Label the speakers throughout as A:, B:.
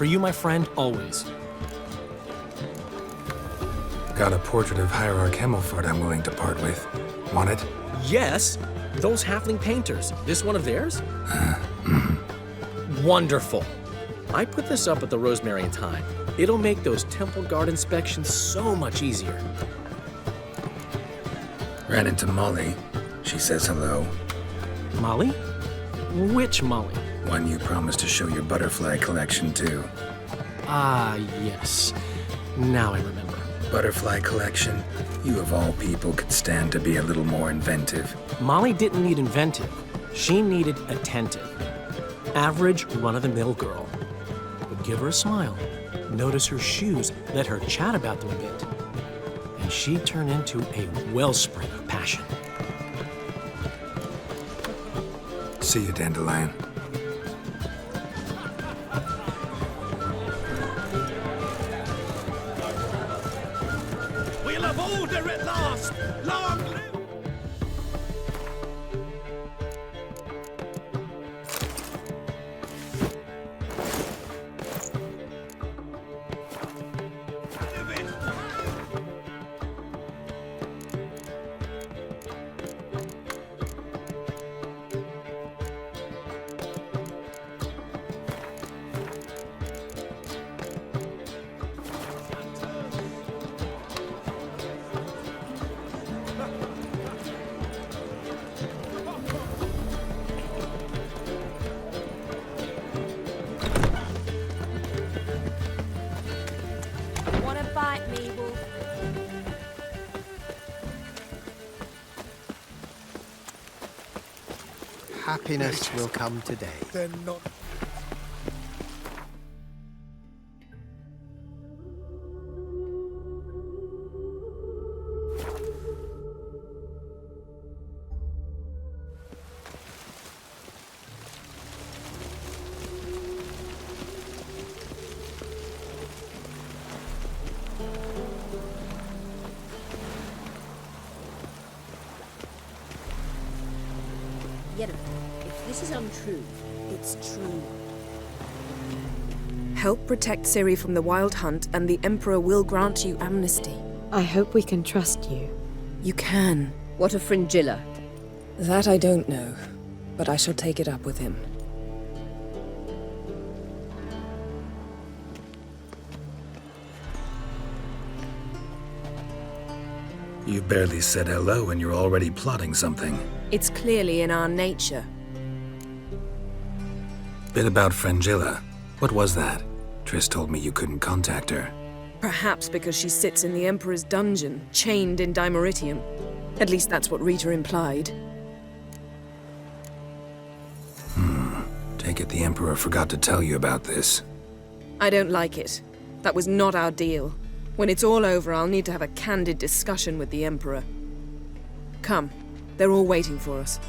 A: For you, my friend, always.
B: Got a portrait of Hierarch Himmelfart I'm willing to part with. Want it?
A: Yes, those halfling painters. This one of theirs? Wonderful. I put this up at the Rosemary and Thyme. It'll make those temple guard inspections so much easier.
B: Ran into Molly. She says hello.
A: Molly? Which Molly?
B: One you promised to show your butterfly collection to.
A: Ah, yes. Now I remember.
B: Butterfly collection? You of all people could stand to be a little more inventive.
A: Molly didn't need inventive. She needed attentive. Average, run-of-the-mill girl. But give her a smile. Notice her shoes. Let her chat about them a bit. And she'd turn into a wellspring of passion.
B: See you, Dandelion.
C: We'll have order at last! Long live...
D: Happiness will come today.
C: They're not...
E: If this is untrue, it's true.
F: Help protect Ciri from the Wild Hunt, and the Emperor will grant you amnesty.
G: I hope we can trust you.
F: You can.
E: What of Fringilla?
F: That I don't know, but I shall take it up with him.
B: You barely said hello and you're already plotting something.
F: It's clearly in our nature.
B: Bit about Fringilla. What was that? Triss told me you couldn't contact her.
F: Perhaps because she sits in the Emperor's dungeon, chained in Dimeritium. At least that's what Rita implied.
B: Take it the Emperor forgot to tell you about this.
F: I don't like it. That was not our deal. When it's all over, I'll need to have a candid discussion with the Emperor. Come. They're all waiting for us.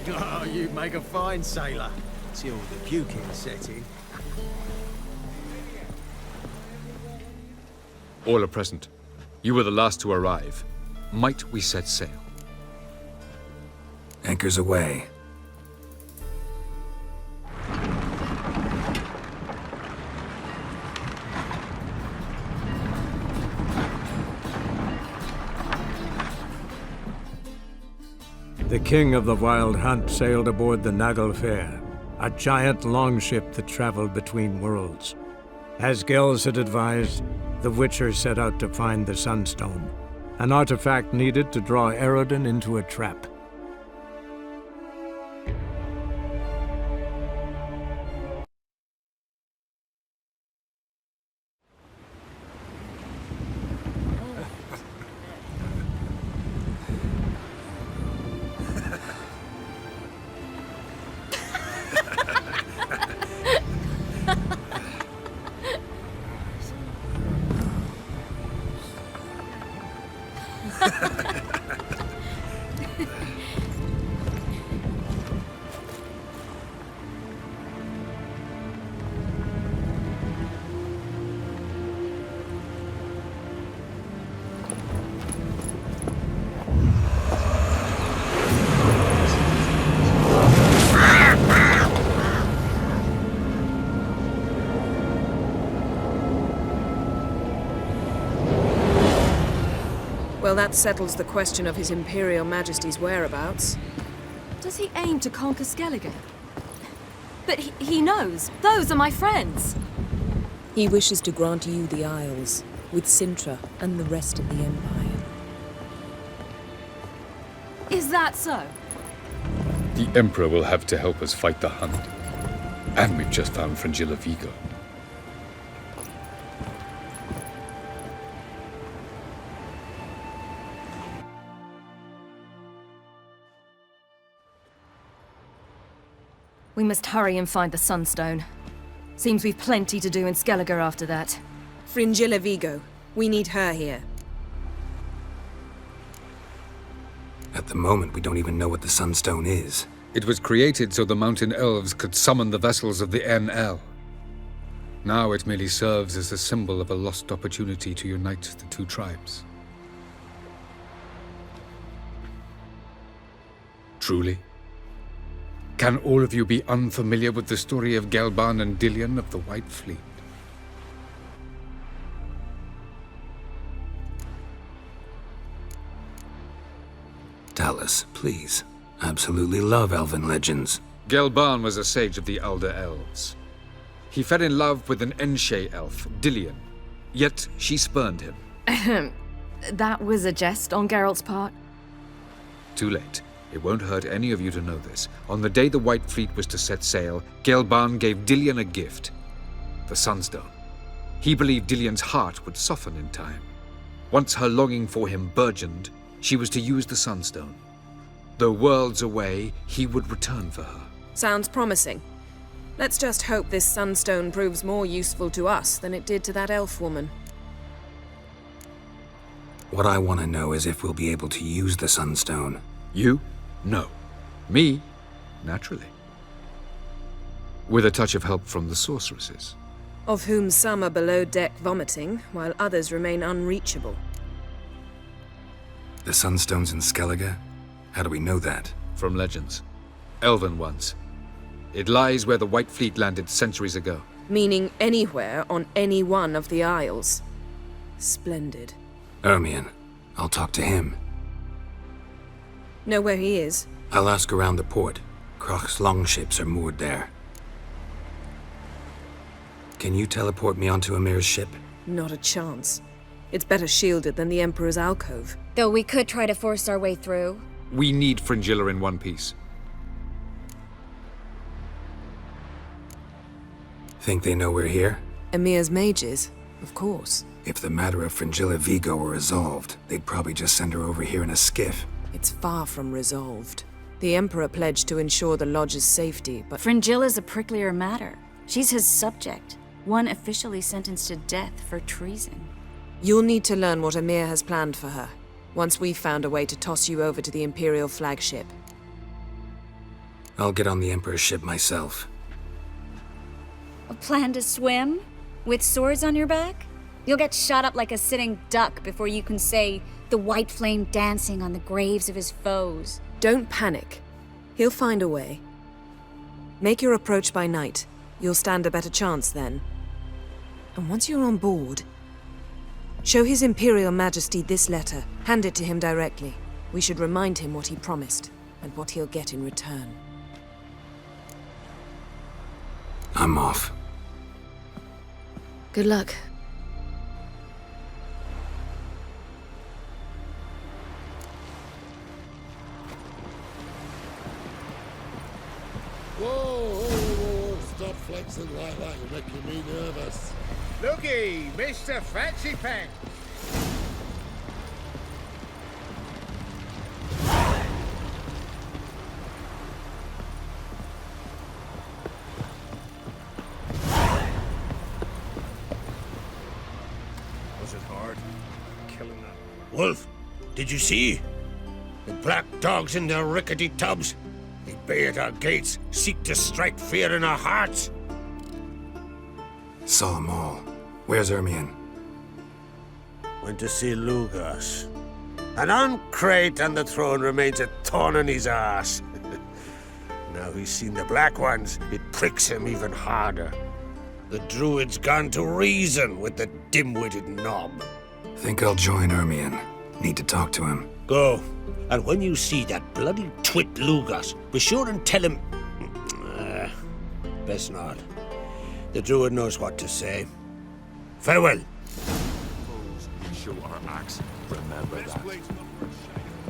C: Oh, you make a fine sailor. Till the puking set in.
H: All are present. You were the last to arrive. Might we set sail?
B: Anchors away.
I: The king of the Wild Hunt sailed aboard the Naglfare, a giant longship that traveled between worlds. As Gels had advised, the Witcher set out to find the Sunstone, an artifact needed to draw Eredin into a trap.
F: Well, that settles the question of His Imperial Majesty's whereabouts.
J: Does he aim to conquer Skellige? But he knows. Those are my friends.
E: He wishes to grant you the Isles, with Sintra and the rest of the Empire.
J: Is that so?
H: The Emperor will have to help us fight the Hunt. And we've just found Fringilla Vigo.
J: We must hurry and find the Sunstone. Seems we've plenty to do in Skellige after that.
F: Fringilla Vigo. We need her here.
B: At the moment, we don't even know what the Sunstone is.
H: It was created so the Mountain Elves could summon the vessels of the NL. Now it merely serves as a symbol of a lost opportunity to unite the two tribes. Truly? Can all of you be unfamiliar with the story of Gelban and Dillion of the White Fleet?
B: Tell us, please. Absolutely love elven legends.
H: Gelban was a sage of the Elder Elves. He fell in love with an Enshe elf, Dillion, yet she spurned him.
J: That was a jest on Geralt's part.
H: Too late. It won't hurt any of you to know this. On the day the White Fleet was to set sail, Gelban gave Dillion a gift. The Sunstone. He believed Dillion's heart would soften in time. Once her longing for him burgeoned, she was to use the Sunstone. Though worlds away, he would return for her.
F: Sounds promising. Let's just hope this Sunstone proves more useful to us than it did to that elf woman.
B: What I want to know is if we'll be able to use the Sunstone.
H: You? No. Me? Naturally. With a touch of help from the sorceresses.
F: Of whom some are below deck vomiting, while others remain unreachable.
B: The Sunstone's in Skellige? How do we know that?
H: From legends. Elven ones. It lies where the White Fleet landed centuries ago.
F: Meaning anywhere on any one of the Isles. Splendid.
B: Ermion. I'll talk to him.
F: Know where he is?
B: I'll ask around the port. Kroch's longships are moored there. Can you teleport me onto Amir's ship?
F: Not a chance. It's better shielded than the Emperor's alcove.
K: Though we could try to force our way through.
H: We need Fringilla in one piece.
B: Think they know we're here?
F: Emir's mages, of course.
B: If the matter of Fringilla Vigo were resolved, they'd probably just send her over here in a skiff.
F: It's far from resolved. The Emperor pledged to ensure the Lodge's safety, but
K: Fringilla's a pricklier matter. She's his subject, one officially sentenced to death for treason.
F: you'll need to learn what Emir has planned for her, once we've found a way to toss you over to the Imperial flagship.
B: I'll get on the Emperor's ship myself.
K: A plan to swim? With swords on your back? You'll get shot up like a sitting duck before you can say the white flame dancing on the graves of his foes.
F: Don't panic. He'll find a way. Make your approach by night. You'll stand a better chance then. And once you're on board, show His Imperial Majesty this letter. Hand it to him directly. We should remind him what he promised, and what he'll get in return.
B: I'm off.
E: Good luck.
L: Whoa, stop flexing like that, you're making me nervous.
C: Looky, Mr. Fancy Pants.
L: Was it hard? Killing them. Wolf, did you see? The black dogs in their rickety tubs. They bay at our gates, seek to strike fear in our hearts.
B: Saw 'em all. Where's Ermion?
L: Went to see Lugas. An uncrate on the throne remains a thorn in his arse. Now he's seen the Black Ones, it pricks him even harder. The Druid's gone to reason with the dim-witted knob.
B: Think I'll join Ermion. Need to talk to him.
L: Go. And when you see that bloody twit Lugas, be sure and tell him... best not. The druid knows what to say. Farewell.
M: We show our axe. Remember that.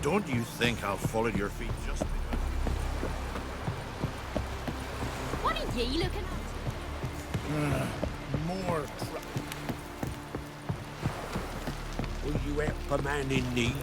M: Don't you think I'll fall at your feet just because...
J: What are ye looking at?
M: More
L: Will you help a man in need?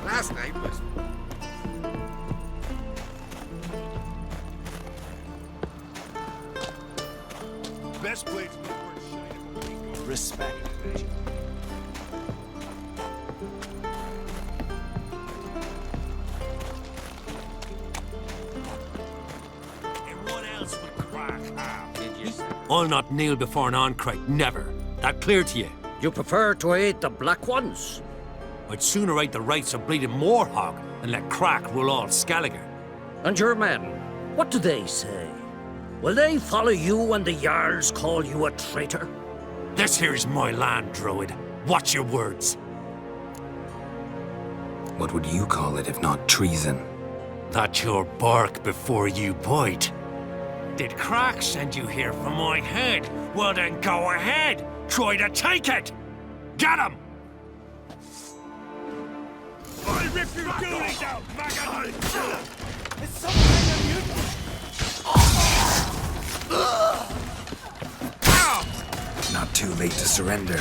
M: Last night was... Best place in the world. Respect.
L: And what else would crack?
C: I'll not kneel before an Oncrite, never. That clear to you?
N: You prefer to aid the Black Ones?
C: I'd sooner aid the rights of bleeding Moorhog than let Crack rule all Skellige.
N: And your men, what do they say? Will they follow you when the Jarls call you a traitor?
C: This here's my land, Druid. Watch your words.
B: What would you call it if not treason?
C: That your bark before you bite. Did Crack send you here for my head? Well then go ahead. Try to take it. Get him!
M: I'll rip your goonies out, maggot!
C: It's some kind of mutant.
B: Not too late to surrender.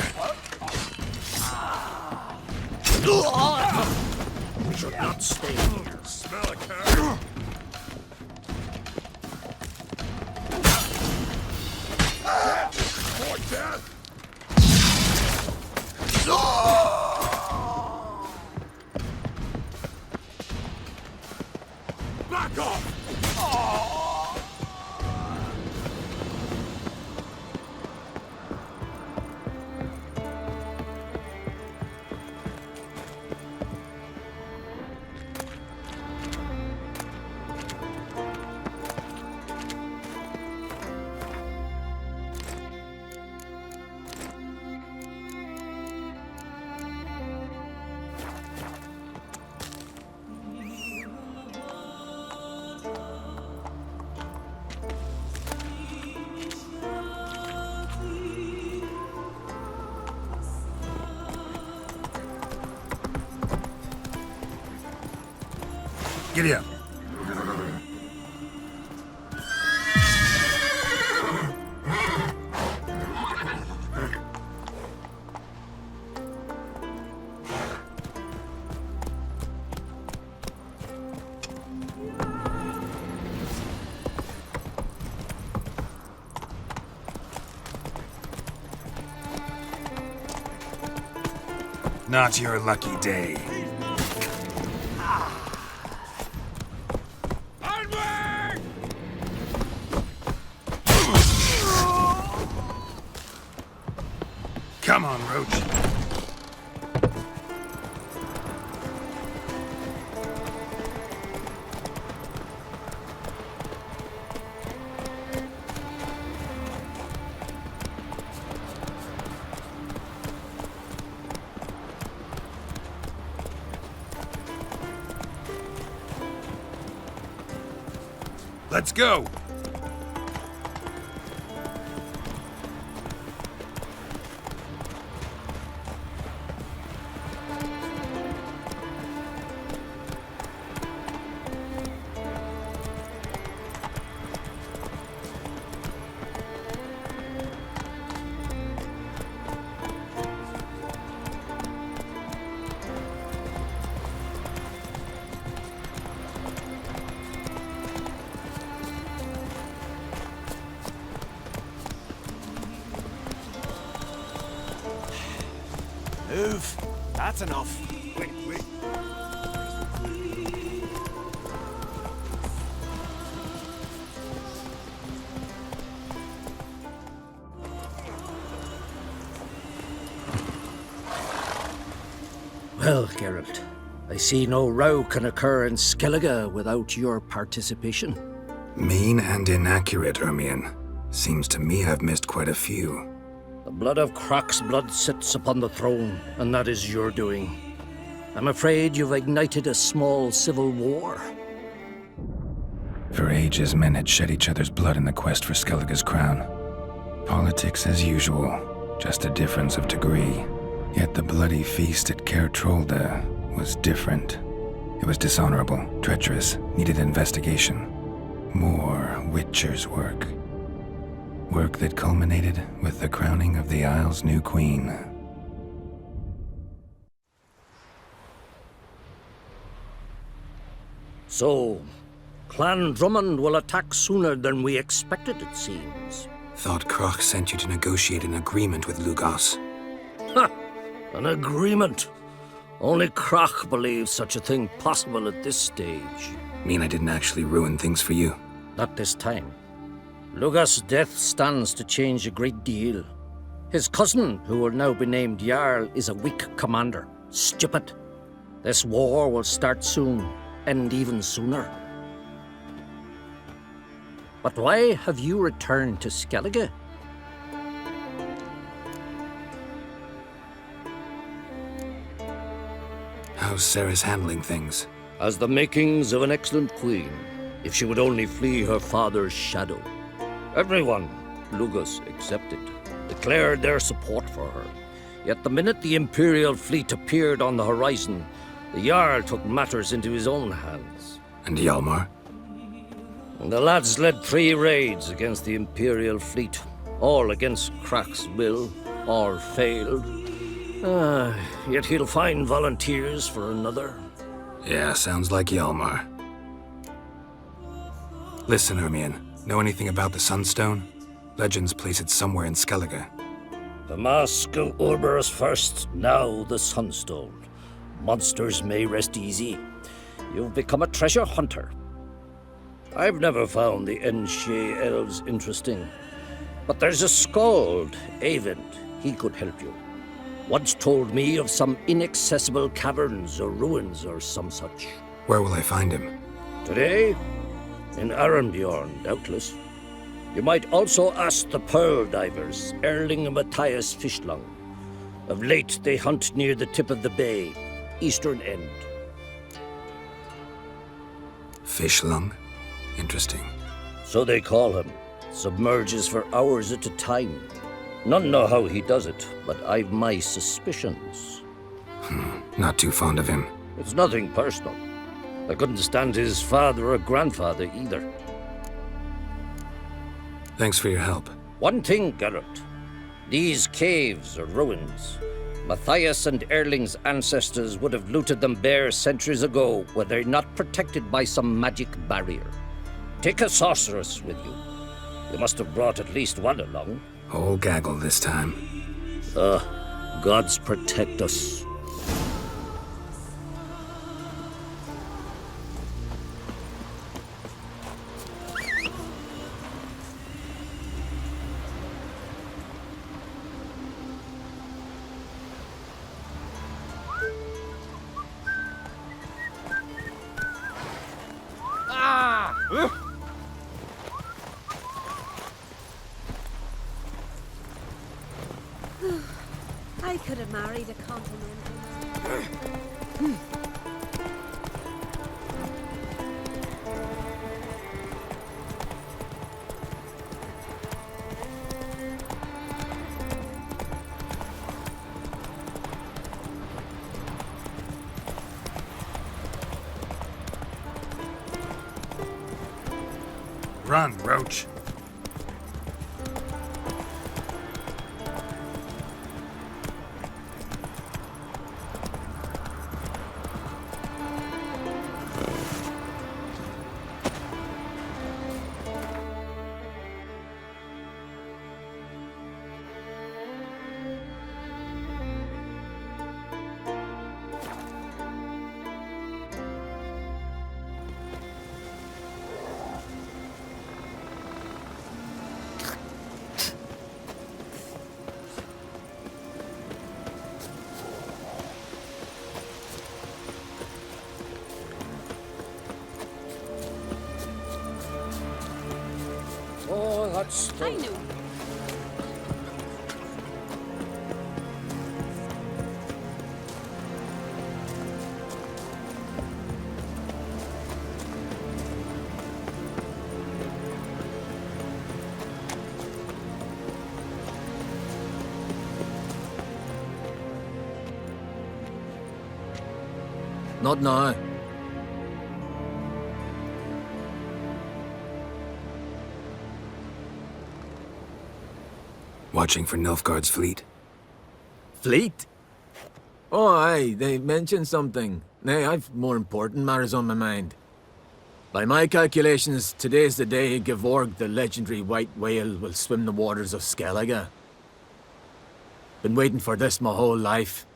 L: We should not stay here.
M: Smell a car? More death! Back off!
B: Giddy up. Not your lucky day. Come on, Roach. Let's go.
C: Move. That's enough.
M: Wait.
N: Well, Geralt, I see no row can occur in Skellige without your participation.
B: Mean and inaccurate, Ermion. Seems to me I've missed quite a few.
N: The blood of Croc's blood sits upon the throne, and that is your doing. I'm afraid you've ignited a small civil war.
B: For ages, men had shed each other's blood in the quest for Skellige's crown. Politics as usual, just a difference of degree. Yet the bloody feast at Caer Trolda was different. It was dishonorable, treacherous, needed investigation. More Witcher's work. Work that culminated with the crowning of the Isle's new queen.
N: So, Clan Drummond will attack sooner than we expected, it seems.
B: Thought Croc sent you to negotiate an agreement with Lugos.
N: Ha! An agreement? Only Croc believes such a thing possible at this stage.
B: Mean I didn't actually ruin things for you?
N: Not this time. Lugos' death stands to change a great deal. His cousin, who will now be named Jarl, is a weak commander. Stupid. This war will start soon, end even sooner. But why have you returned to Skellige?
B: How's Sarah's handling things?
N: Has the makings of an excellent queen, if she would only flee her father's shadow. Everyone, Lugos excepted, declared their support for her. Yet the minute the Imperial fleet appeared on the horizon, the Jarl took matters into his own hands.
B: And Hjalmar?
N: And the lads led 3 raids against the Imperial fleet, all against Croc's will, all failed. Yet he'll find volunteers for another.
B: Yeah, sounds like Hjalmar. Listen, Ermion, know anything about the Sunstone? Legends place it somewhere in Skellige.
N: The Mask of Urberus first, now the Sunstone. Monsters may rest easy. You've become a treasure hunter. I've never found the Enshe elves interesting. But there's a skald, Eyvind. He could help you. Once told me of some inaccessible caverns or ruins or some such.
B: Where will I find him?
N: Today? In Arenbjorn, doubtless. You might also ask the Pearl Divers, Erling and Matthias Fishlung. Of late, they hunt near the tip of the bay, eastern end.
B: Fishlung? Interesting.
N: So they call him. Submerges for hours at a time. None know how he does it, but I've my suspicions.
B: Not too fond of him.
N: It's nothing personal. I couldn't stand his father or grandfather either.
B: Thanks for your help.
N: One thing, Geralt. These caves are ruins. Matthias and Erling's ancestors would have looted them bare centuries ago were they not protected by some magic barrier. Take a sorceress with you. You must have brought at least one along.
B: Whole gaggle this time.
N: Gods protect us.
O: I could have married a continental.
B: Run, Roach.
N: What's the...
J: I knew.
O: Not now.
B: Watching for Nilfgaard's fleet?
O: Fleet? Oh, aye, they mentioned something. Nay, I've more important matters on my mind. By my calculations, today's the day Gevorg, the legendary white whale, will swim the waters of Skellige. Been waiting for this my whole life.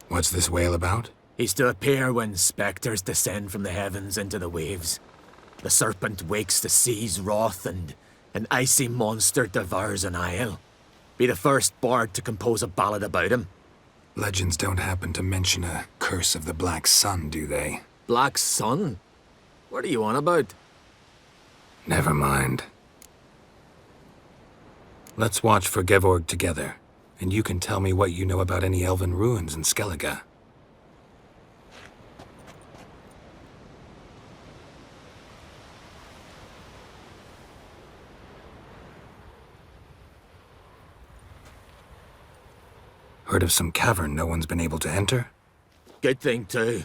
B: What's this whale about?
O: He's to appear when spectres descend from the heavens into the waves. The serpent wakes the sea's wrath, and an icy monster devours an isle. Be the first bard to compose a ballad about him.
B: Legends don't happen to mention a curse of the Black Sun, do they?
O: Black Sun? What are you on about?
B: Never mind. Let's watch for Gevorg together, and you can tell me what you know about any elven ruins in Skellige. Heard of some cavern no one's been able to enter?
O: Good thing, too.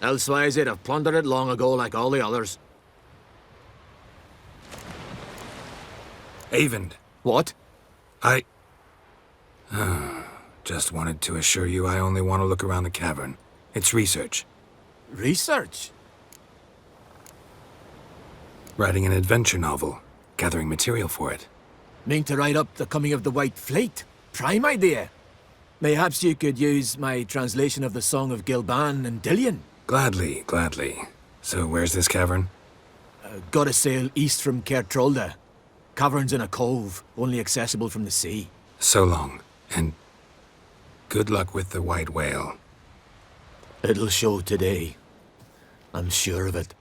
O: Elsewise, they'd have plundered it long ago like all the others.
B: Avend.
O: What?
B: Just wanted to assure you I only want to look around the cavern. It's research.
O: Research?
B: Writing an adventure novel. Gathering material for it.
O: Mean to write up the coming of the White Fleet? Prime idea. Mayhaps you could use my translation of the Song of Gilban and Dillion.
B: Gladly, gladly. So where's this cavern?
O: Gotta sail east from Kertrolde. Cavern's in a cove, only accessible from the sea.
B: So long, and good luck with the white whale.
O: It'll show today. I'm sure of it.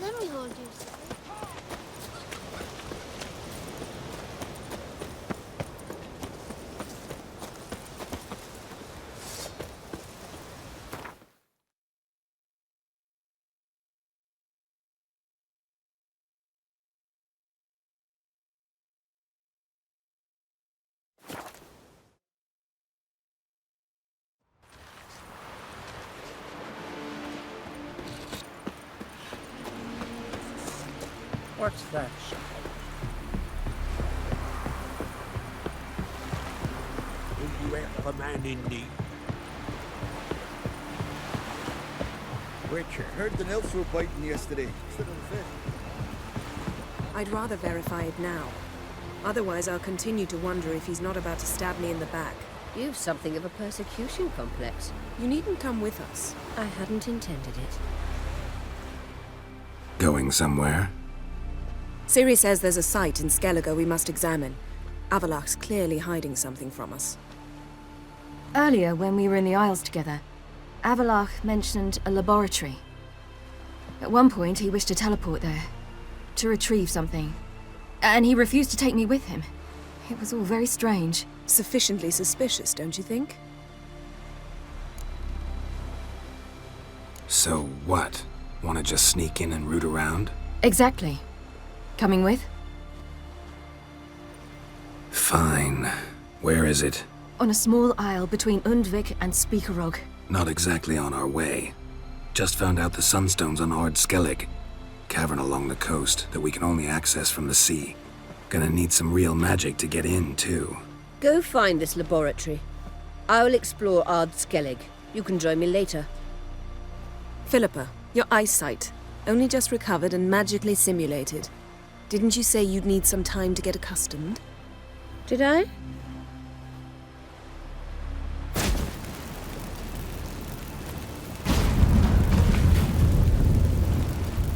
P: Let me hold you.
N: What's that?
L: Will you help a man in need?
Q: Witcher, heard the nymphs were biting yesterday. Instead of the fish.
F: I'd rather verify it now. Otherwise, I'll continue to wonder if he's not about to stab me in the back.
R: You've something of a persecution complex.
F: You needn't come with us.
R: I hadn't intended it.
B: Going somewhere?
F: Ciri says there's a site in Skellige we must examine. Avalach's clearly hiding something from us.
J: Earlier, when we were in the Isles together, Avalach mentioned a laboratory. At one point, he wished to teleport there, to retrieve something. And he refused to take me with him. It was all very strange.
F: Sufficiently suspicious, don't you think?
B: So what? Want to just sneak in and root around?
J: Exactly. Coming with?
B: Fine. Where is it?
J: On a small isle between Undvik and Speakerog.
B: Not exactly on our way. Just found out the sunstone's on Ard Skellig. Cavern along the coast that we can only access from the sea. Gonna need some real magic to get in, too.
R: Go find this laboratory. I will explore Ard Skellig. You can join me later.
F: Philippa, your eyesight. Only just recovered and magically simulated. Didn't you say you'd need some time to get accustomed?
R: Did I?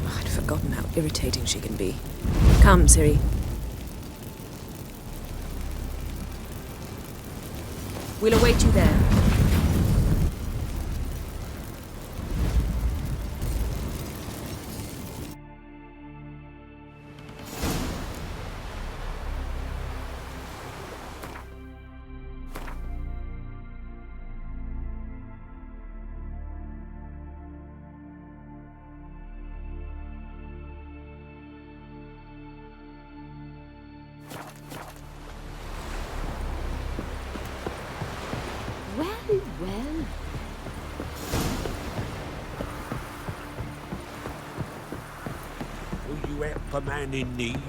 F: I'd forgotten how irritating she can be. Come, Ciri. We'll await you there.
R: Well.
L: Will you help a man in need?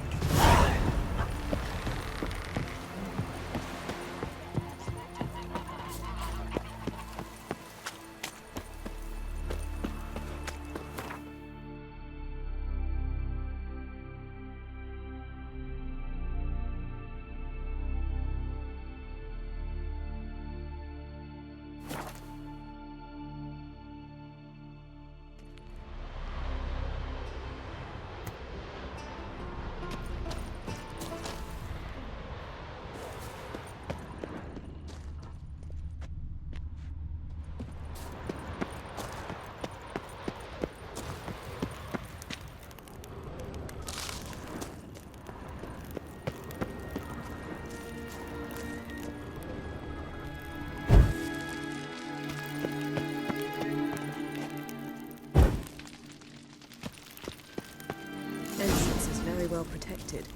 L: Well protected.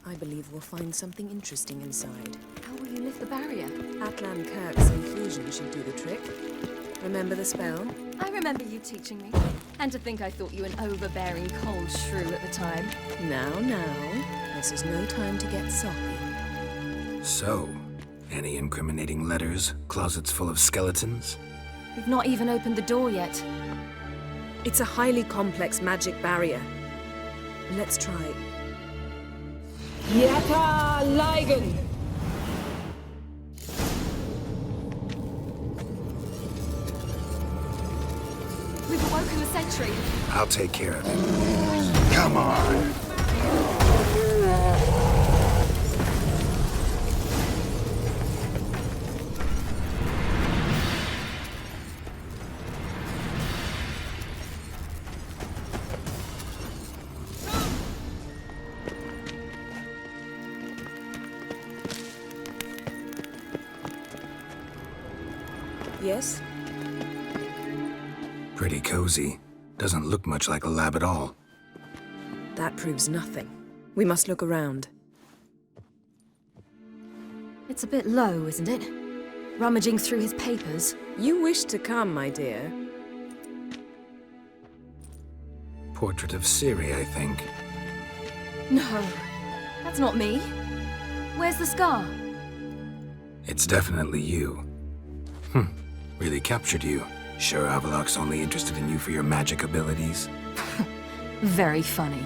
L: I believe we'll find something interesting inside.
J: How will you lift the barrier?
F: Atlan Kirk's inclusion should do the trick. Remember the spell?
J: I remember you teaching me. And to think I thought you an overbearing cold shrew at the time.
F: Now. This is no time to get soppy.
B: So, any incriminating letters? Closets full of skeletons?
J: We've not even opened the door yet.
F: It's a highly complex magic barrier. Let's try.
E: Yata Ligen!
J: We've awoken the sentry.
B: I'll take care of it. Come on!
F: Yes?
B: Pretty cozy. Doesn't look much like a lab at all.
F: That proves nothing. We must look around.
J: It's a bit low, isn't it? Rummaging through his papers.
F: You wish to come, my dear.
B: Portrait of Ciri, I think.
J: No, that's not me. Where's the scar?
B: It's definitely you. Really captured you. Sure Avaloch's only interested in you for your magic abilities?
J: Very funny.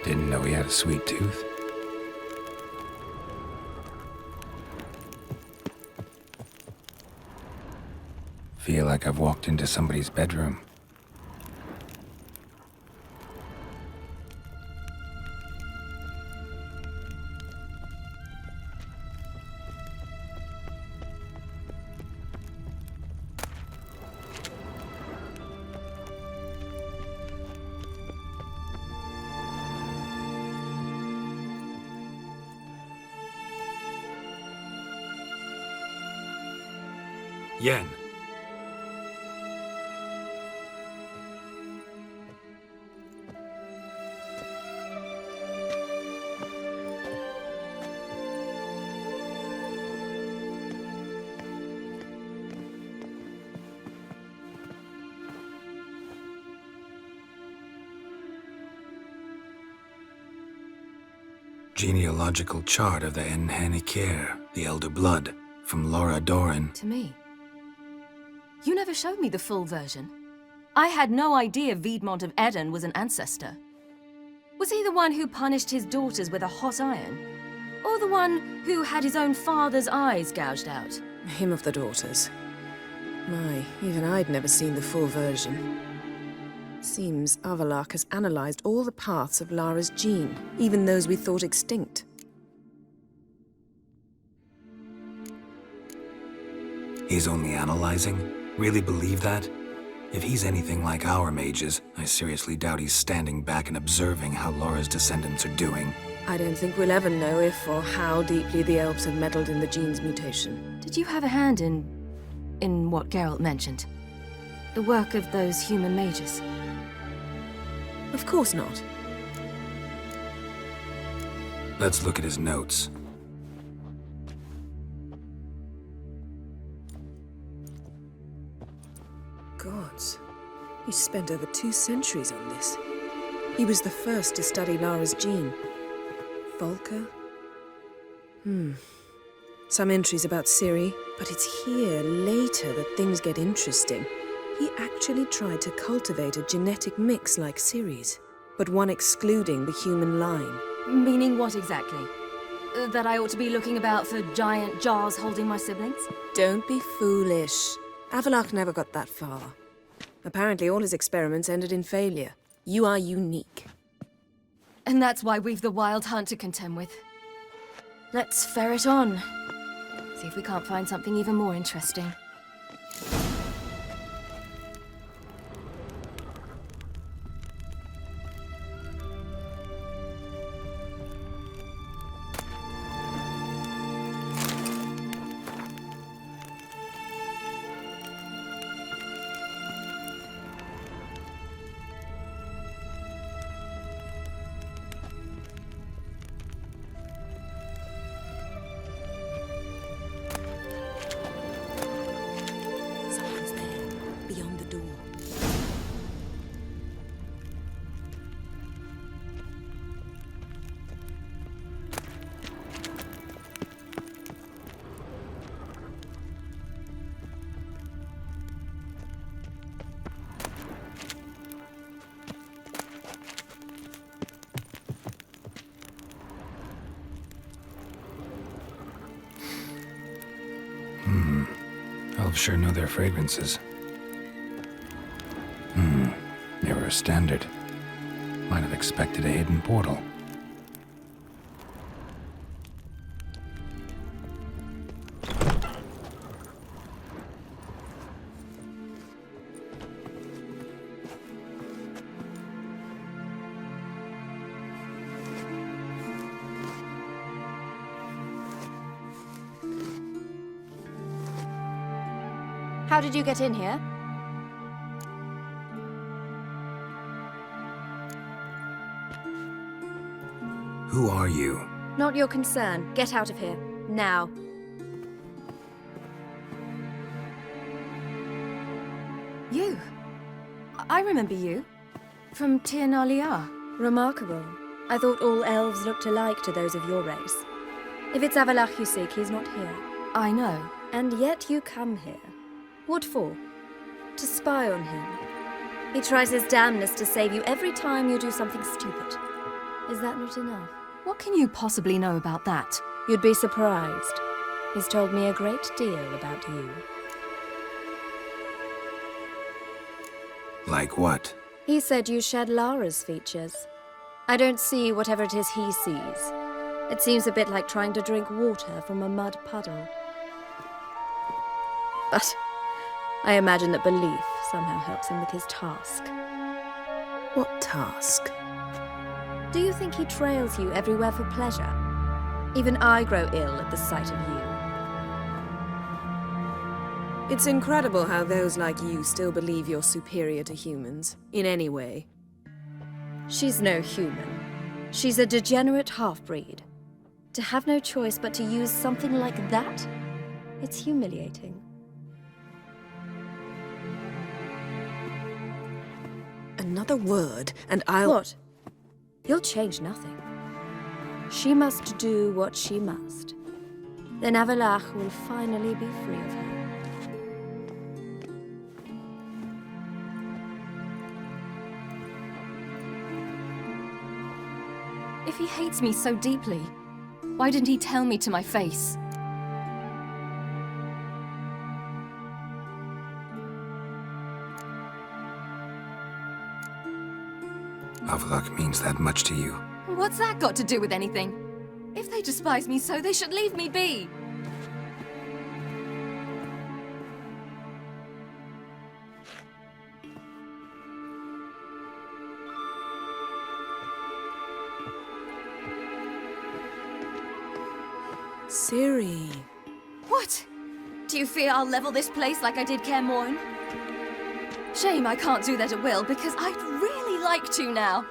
B: Didn't know he had a sweet tooth. Feel like I've walked into somebody's bedroom. Yen. Genealogical chart of the Enhancements, the Elder Blood, from Laura Doran.
J: To me. You never showed me the full version. I had no idea Viedmont of Eden was an ancestor. Was he the one who punished his daughters with a hot iron? Or the one who had his own father's eyes gouged out?
F: Him of the daughters. My, even I'd never seen the full version. Seems Avallac'h has analyzed all the paths of Lara's gene, even those we thought extinct.
B: He's only analyzing? Really believe that? If he's anything like our mages, I seriously doubt he's standing back and observing how Laura's descendants are doing.
F: I don't think we'll ever know if or how deeply the elves have meddled in the gene's mutation.
J: Did you have a hand in what Geralt mentioned? The work of those human mages?
F: Of course not.
B: Let's look at his notes.
F: Gods. He spent over 2 centuries on this. He was the first to study Lara's gene. Volker? Some entries about Ciri, but it's here, later, that things get interesting. He actually tried to cultivate a genetic mix like Ciri's, but one excluding the human line.
J: Meaning what exactly? That I ought to be looking about for giant jars holding my siblings?
F: Don't be foolish. Avallac'h never got that far. Apparently all his experiments ended in failure. You are unique.
J: And that's why we've the Wild Hunt to contend with. Let's ferret on. See if we can't find something even more interesting.
B: Elves sure know their fragrances. Never a standard. Might have expected a hidden portal.
K: How did you get in here?
B: Who are you?
K: Not your concern. Get out of here. Now.
J: You? I remember you. From Tir na Liar.
K: Remarkable. I thought all elves looked alike to those of your race. If it's Avallac'h you seek, he's not here.
J: I know.
K: And yet you come here. What for? To spy on him. He tries his damnedest to save you every time you do something stupid. Is that not enough?
J: What can you possibly know about that?
K: You'd be surprised. He's told me a great deal about you.
B: Like what?
K: He said you shared Lara's features. I don't see whatever it is he sees. It seems a bit like trying to drink water from a mud puddle. But I imagine that belief somehow helps him with his task.
F: What task?
K: Do you think he trails you everywhere for pleasure? Even I grow ill at the sight of you.
F: It's incredible how those like you still believe you're superior to humans, in any way.
K: She's no human. She's a degenerate half-breed. To have no choice but to use something like that? It's humiliating.
F: Another word, and I'll...
K: What? You'll change nothing. She must do what she must. Then Avallac'h will finally be free of her.
J: If he hates me so deeply, why didn't he tell me to my face?
B: Avallac'h means that much to you.
J: What's that got to do with anything? If they despise me so, they should leave me be.
F: Ciri.
J: What? Do you fear I'll level this place like I did Kaer Morhen? Shame I can't do that at will, because I'd really like to now.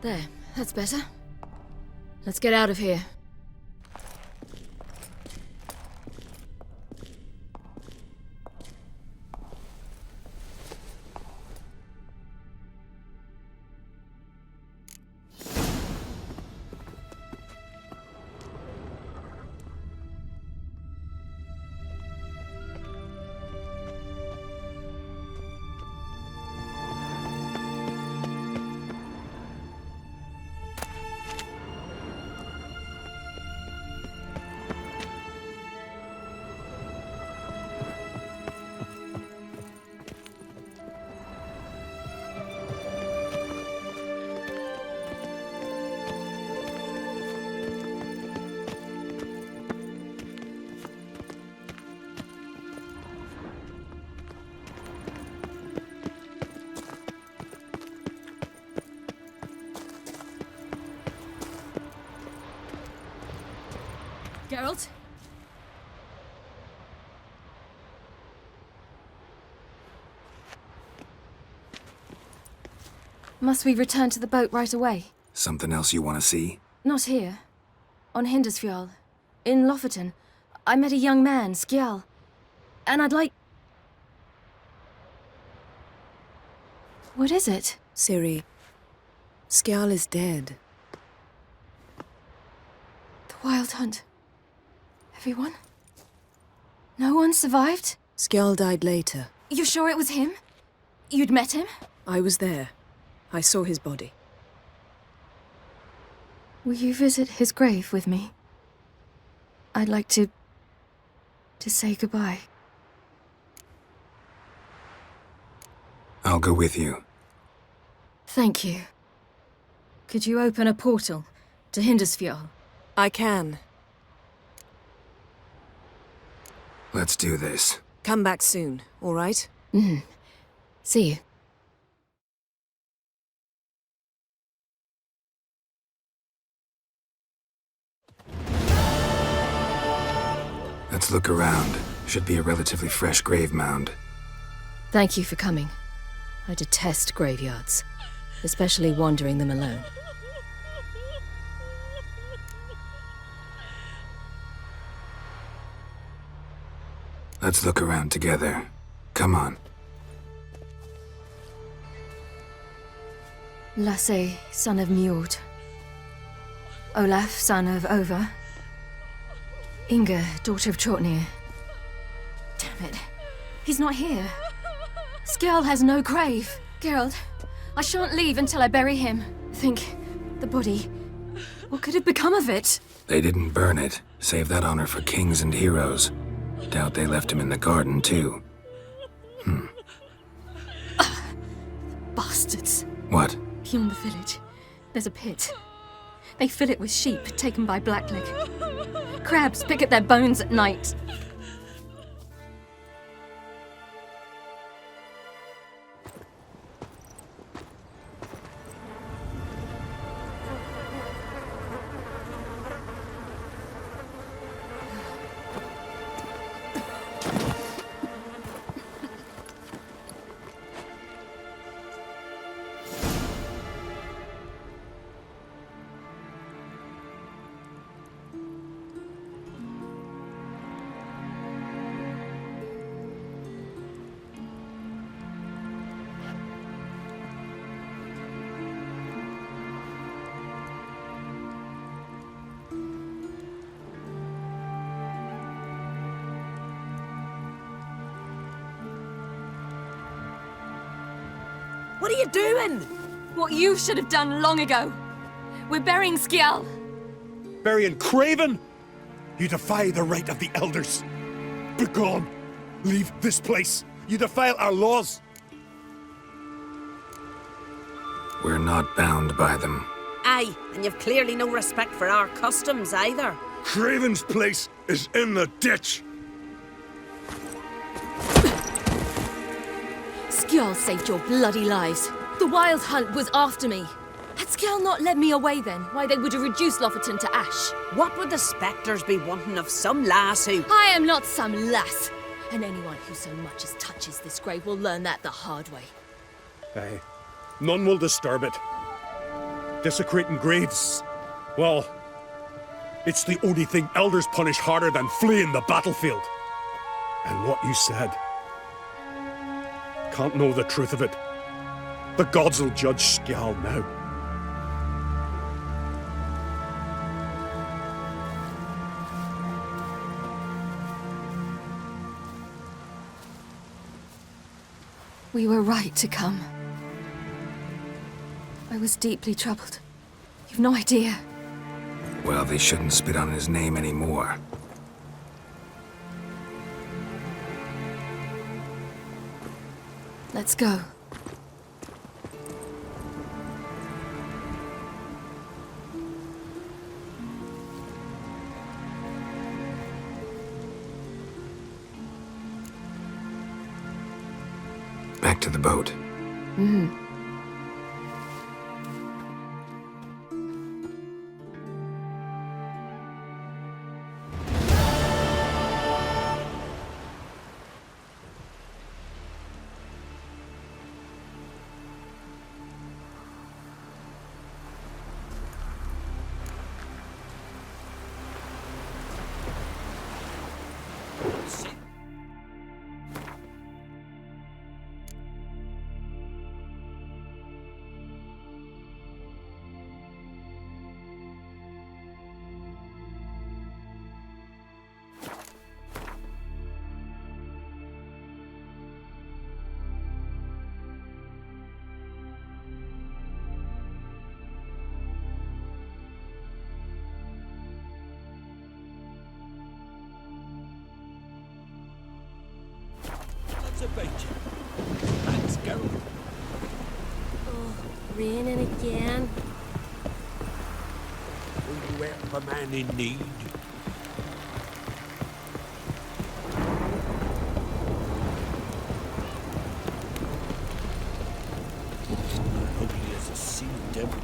J: There, that's better. Let's get out of here. Geralt? Must we return to the boat right away?
B: Something else you want to see?
J: Not here. On Hindersfjall. In Lofoten. I met a young man, Skjal. And I'd like... What is it?
F: Ciri, Skjal is dead.
J: The Wild Hunt. Everyone? No one survived?
F: Skjal died later.
J: You sure it was him? You'd met him?
F: I was there. I saw his body.
J: Will you visit his grave with me? I'd like to say goodbye.
B: I'll go with you.
J: Thank you. Could you open a portal to Hindersfjall?
F: I can.
B: Let's do this.
F: Come back soon, all right?
J: See you.
B: Let's look around. Should be a relatively fresh grave mound.
J: Thank you for coming. I detest graveyards, especially wandering them alone.
B: Let's look around together. Come on.
J: Lasse, son of Njord. Olaf, son of Over. Inga, daughter of Trotnir. Damn it. He's not here. Skjall has no grave. Geralt, I shan't leave until I bury him. Think, the body. What could have become of it?
B: They didn't burn it. Save that honor for kings and heroes. Doubt they left him in the garden, too.
J: Bastards.
B: What?
J: Beyond the village, there's a pit. They fill it with sheep taken by Blackleg. Crabs pick at their bones at night.
F: What are you doing?
J: What you should have done long ago. We're burying Skjall.
M: Burying Craven? You defy the right of the elders. Begone! Leave this place. You defile our laws.
B: We're not bound by them.
R: Aye, and you've clearly no respect for our customs either.
M: Craven's place is in the ditch.
J: Skjall saved your bloody lives. The Wild Hunt was after me. Had Skjall not led me away then, why they would have reduced Lofoten to ash.
R: What would the spectres be wanting of some lass who...
J: I am not some lass. And anyone who so much as touches this grave will learn that the hard way.
M: Aye. None will disturb it. Desecrating graves. Well, it's the only thing elders punish harder than fleeing the battlefield. And what you said. Can't know the truth of it. The gods will judge Skjall now.
J: We were right to come. I was deeply troubled. You've no idea.
B: Well, they shouldn't spit on his name anymore.
J: Let's go.
B: Back to the boat.
N: wits about you. Thanks, girl.
R: Oh, raining again.
L: Will you help a man in need? Ugly as a sea devil.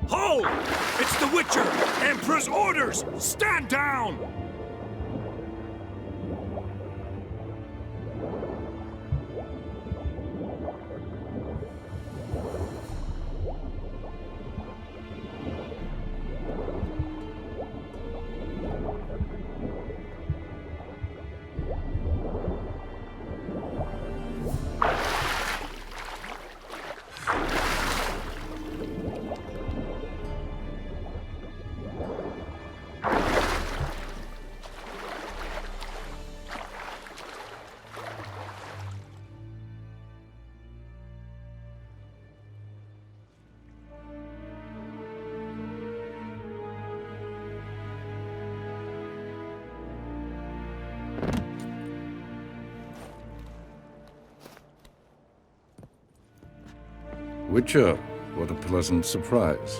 C: Hold! It's the Witcher! Emperor's orders! Stand down!
S: Witcher, what a pleasant surprise.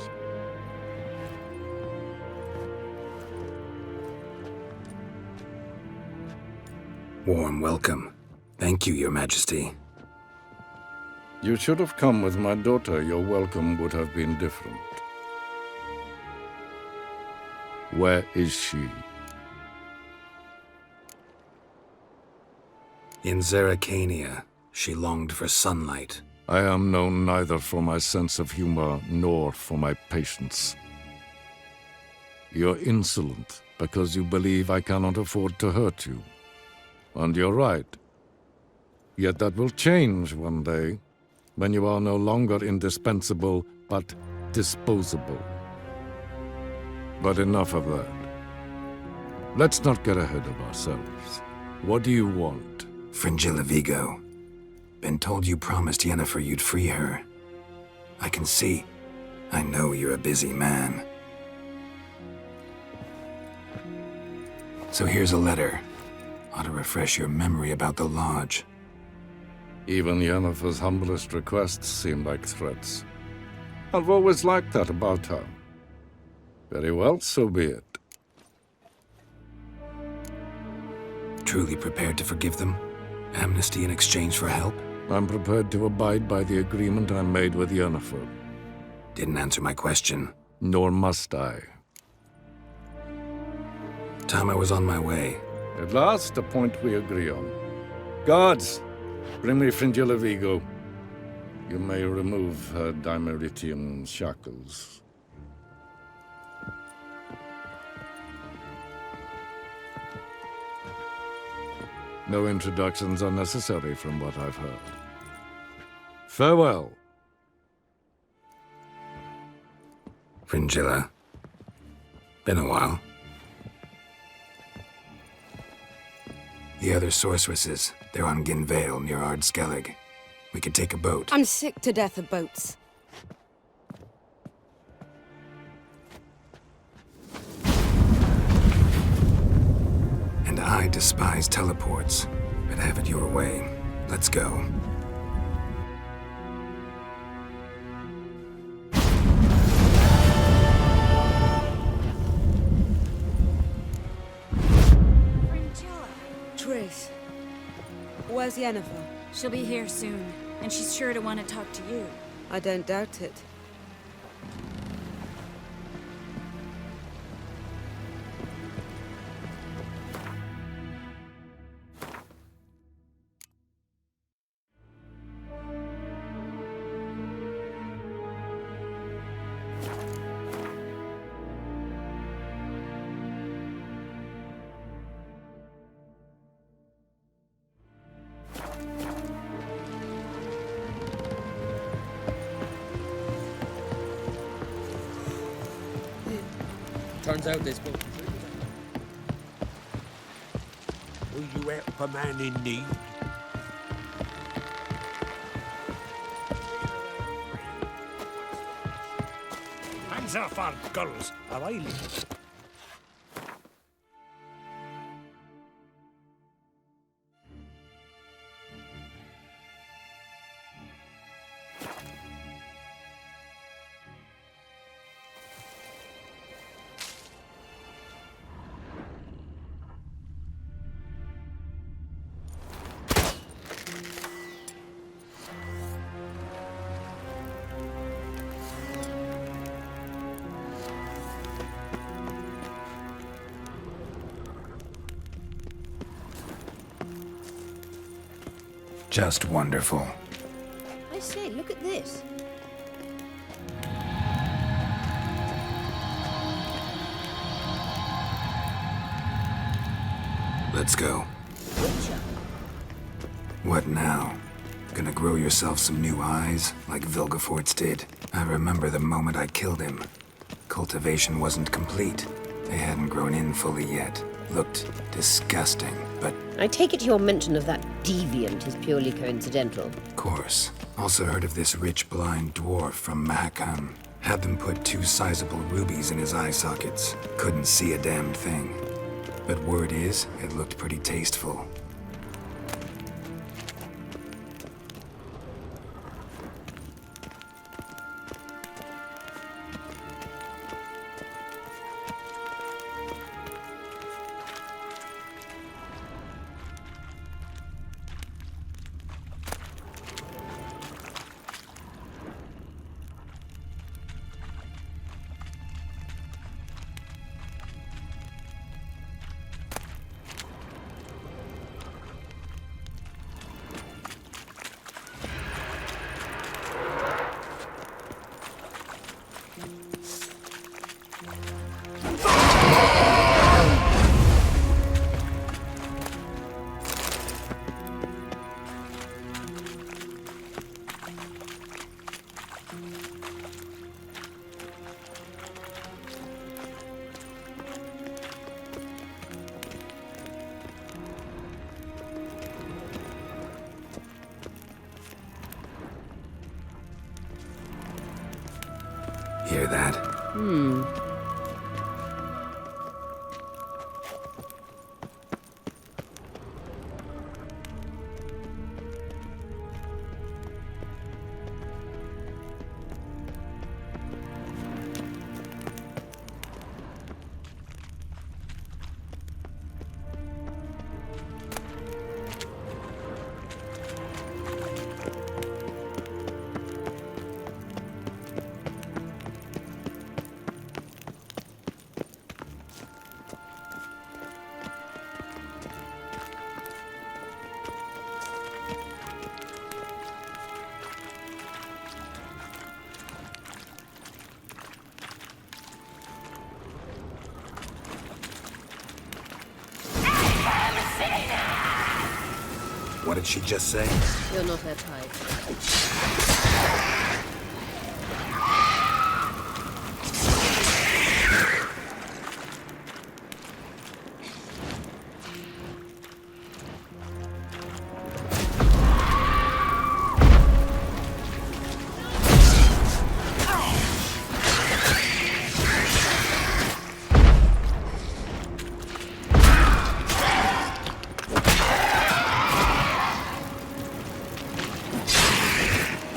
B: Warm welcome. Thank you, Your Majesty.
S: You should have come with my daughter. Your welcome would have been different. Where is she?
B: In Zerrikania, she longed for sunlight.
S: I am known neither for my sense of humor nor for my patience. You're insolent because you believe I cannot afford to hurt you. And you're right. Yet that will change one day, when you are no longer indispensable, but disposable. But enough of that. Let's not get ahead of ourselves. What do you want?
B: Fringilla Vigo. Been told you promised Yennefer you'd free her. I can see. I know you're a busy man. So here's a letter. Ought to refresh your memory about the Lodge.
S: Even Yennefer's humblest requests seem like threats. I've always liked that about her. Very well, so be it.
B: Truly prepared to forgive them? Amnesty in exchange for help?
S: I'm prepared to abide by the agreement I made with Yennefer.
B: Didn't answer my question.
S: Nor must I.
B: Time I was on my way.
S: At last, a point we agree on. Guards, bring me Fringilla Vigo. You may remove her Dimeritian shackles. No introductions are necessary from what I've heard. Farewell.
B: Fringilla. Been a while. The other sorceresses, they're on Ginvale near Ardskellig. We could take a boat.
R: I'm sick to death of boats.
B: And I despise teleports, but have it your way. Let's go.
R: Triss, where's Yennefer?
K: She'll be here soon, and she's sure to want to talk to you.
R: I don't doubt it.
T: Turns out this boat.
L: Will you help a man in need?
N: Hands off our girls, or I leave.
B: Just wonderful.
R: I say, look at this.
B: Let's go.
R: Witcher.
B: What now? Gonna grow yourself some new eyes, like Vilgefortz did? I remember the moment I killed him. Cultivation wasn't complete. They hadn't grown in fully yet. Looked disgusting, but...
R: I take it your mention of that deviant is purely coincidental.
B: Of course. Also heard of this rich blind dwarf from Mahakam. Had them put 2 sizable rubies in his eye sockets. Couldn't see a damned thing. But word is, it looked pretty tasteful. Hear that? What did she just say?
R: You're not her type.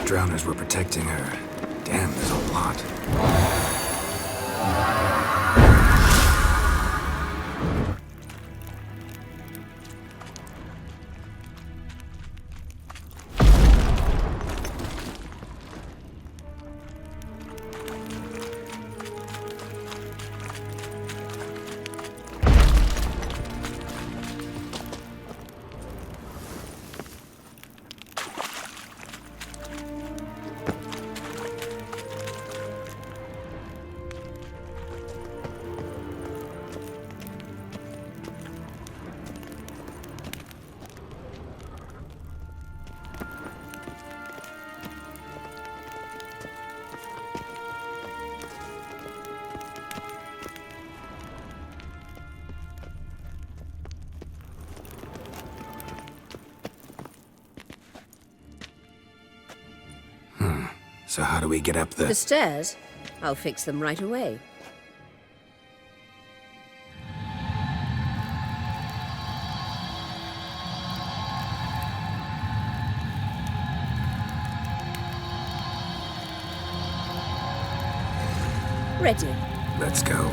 B: Drowners were protecting her. Damn, there's a lot. So how do we get up
R: The stairs? I'll fix them right away. Ready.
B: Let's go.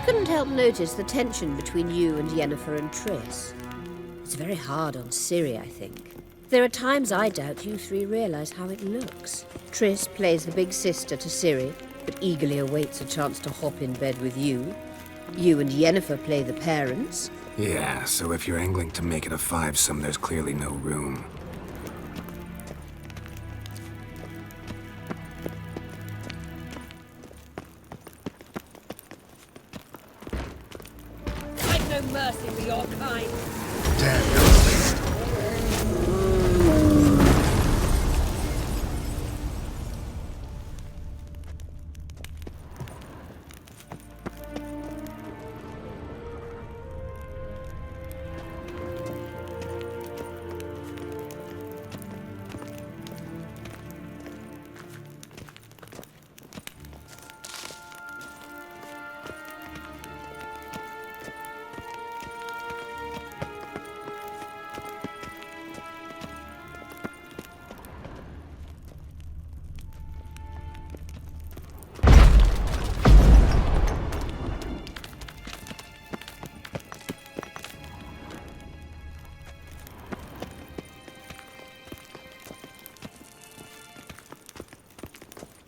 R: Couldn't help notice the tension between you and Yennefer and Triss. It's very hard on Ciri, I think. There are times I doubt you three realize how it looks. Triss plays the big sister to Ciri, but eagerly awaits a chance to hop in bed with you. You and Yennefer play the parents.
B: Yeah, so if you're angling to make it a fivesome, there's clearly no room.
R: I've no mercy for your kind.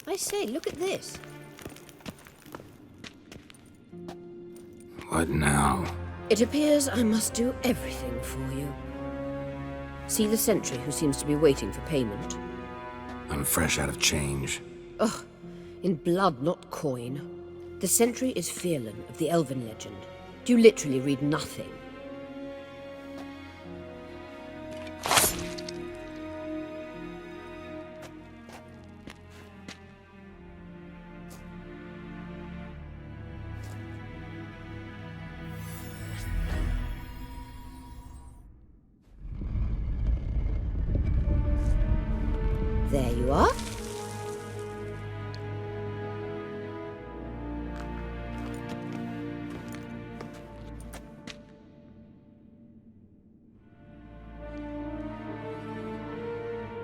R: I say, look at this.
B: What now?
R: It appears I must do everything for you. See the sentry who seems to be waiting for payment?
B: I'm fresh out of change.
R: Ugh, in blood, not coin. The sentry is Firlan of the Elven legend. Do you literally read nothing? There you are.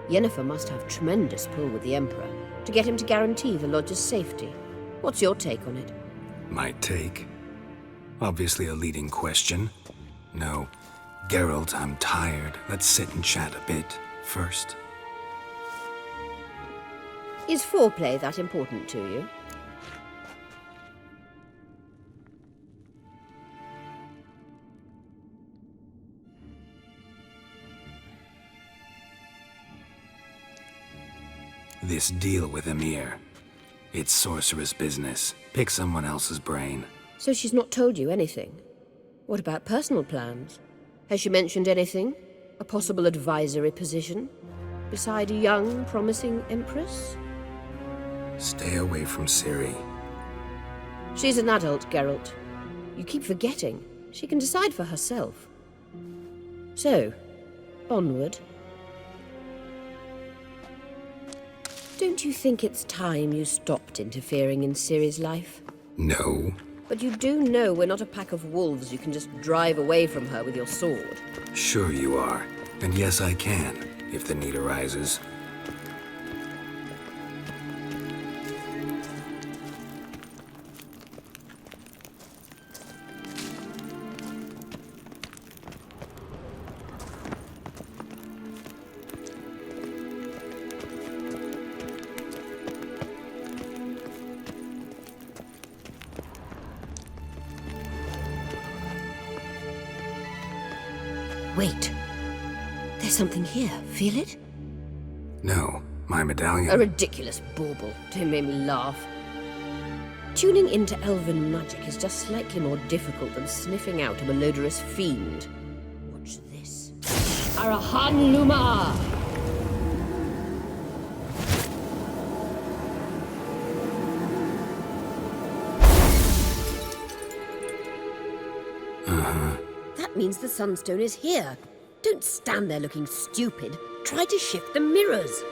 R: Yennefer must have tremendous pull with the Emperor to get him to guarantee the Lodge's safety. What's your take on it?
B: My take? Obviously a leading question. No. Geralt, I'm tired. Let's sit and chat a bit first.
R: Is foreplay that important to you?
B: This deal with Emir. It's sorceress business. Pick someone else's brain.
R: So she's not told you anything? What about personal plans? Has she mentioned anything? A possible advisory position? Beside a young, promising empress?
B: Stay away from Ciri.
R: She's an adult, Geralt. You keep forgetting. She can decide for herself. So, onward. Don't you think it's time you stopped interfering in Ciri's life?
B: No.
R: But you do know we're not a pack of wolves you can just drive away from her with your sword.
B: Sure you are. And yes, I can, if the need arises.
R: Wait. There's something here. Feel it?
B: No, my medallion.
R: A ridiculous bauble. Don't make me laugh. Tuning into elven magic is just slightly more difficult than sniffing out a malodorous fiend. Watch this. Arahan Luma! That means the Sunstone is here. Don't stand there looking stupid. Try to shift the mirrors.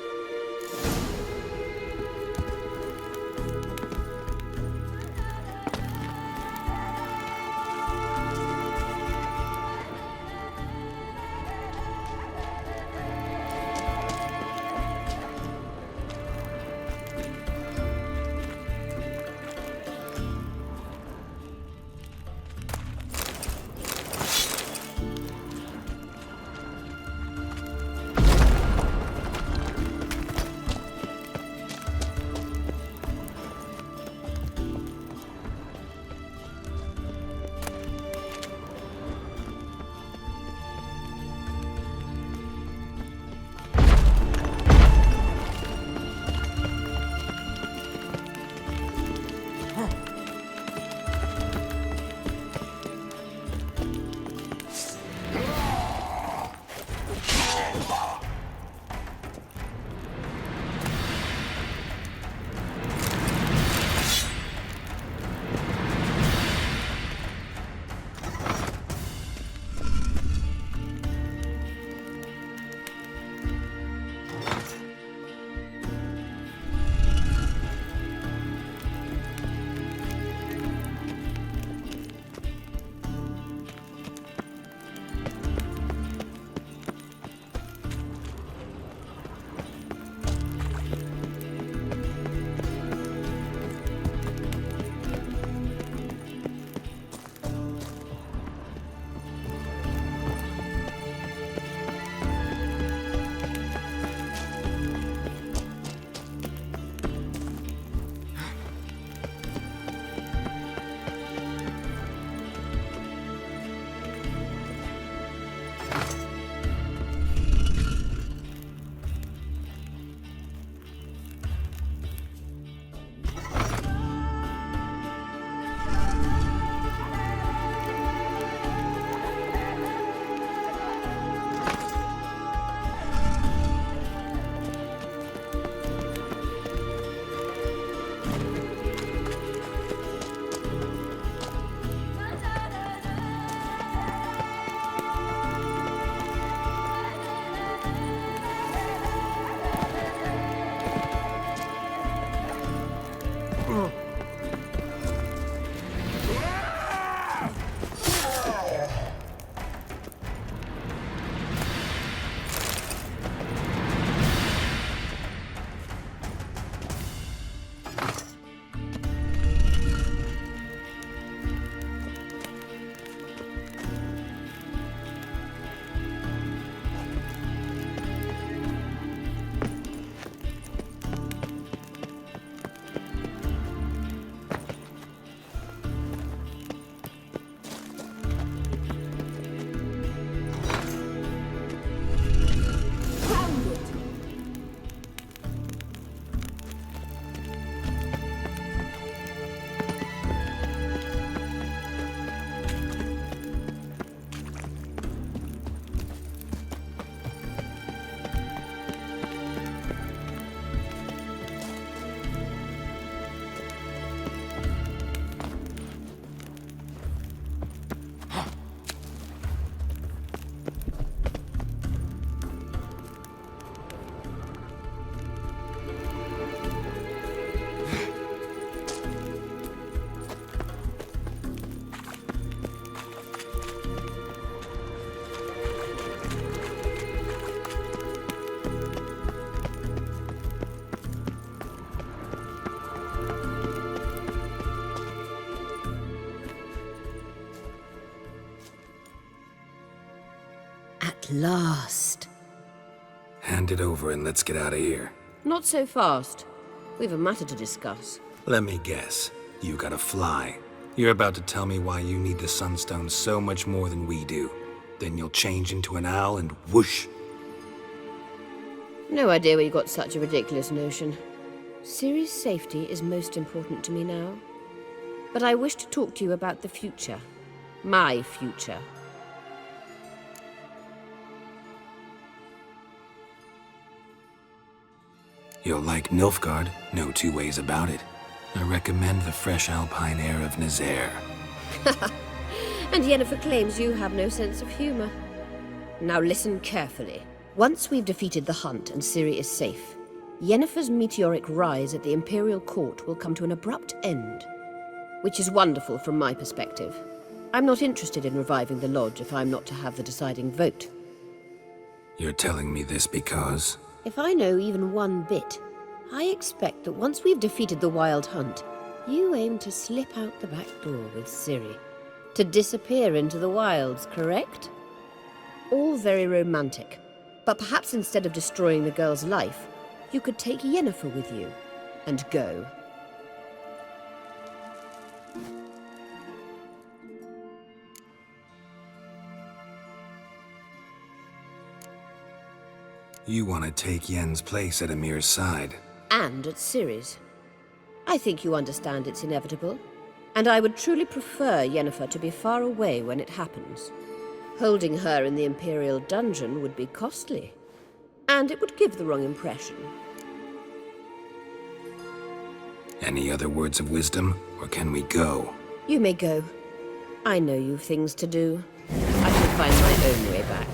R: At last.
B: Hand it over and let's get out of here.
R: Not so fast. We've a matter to discuss.
B: Let me guess. You gotta fly. You're about to tell me why you need the Sunstone so much more than we do. Then you'll change into an owl and whoosh.
R: No idea where you got such a ridiculous notion. Ciri's safety is most important to me now. But I wish to talk to you about the future. My future.
B: You'll like Nilfgaard, no two ways about it. I recommend the fresh alpine air of Nazaire.
R: And Yennefer claims you have no sense of humor. Now listen carefully. Once we've defeated the Hunt and Ciri is safe, Yennefer's meteoric rise at the Imperial Court will come to an abrupt end. Which is wonderful from my perspective. I'm not interested in reviving the Lodge if I'm not to have the deciding vote.
B: You're telling me this because...
R: If I know even one bit, I expect that once we've defeated the Wild Hunt, you aim to slip out the back door with Ciri. To disappear into the wilds, correct? All very romantic. But perhaps instead of destroying the girl's life, you could take Yennefer with you and go.
B: You want to take Yen's place at Amir's side.
R: And at Ciri's. I think you understand it's inevitable. And I would truly prefer Yennefer to be far away when it happens. Holding her in the Imperial dungeon would be costly. And it would give the wrong impression.
B: Any other words of wisdom, or can we go?
R: You may go. I know you've things to do. I shall find my own way back.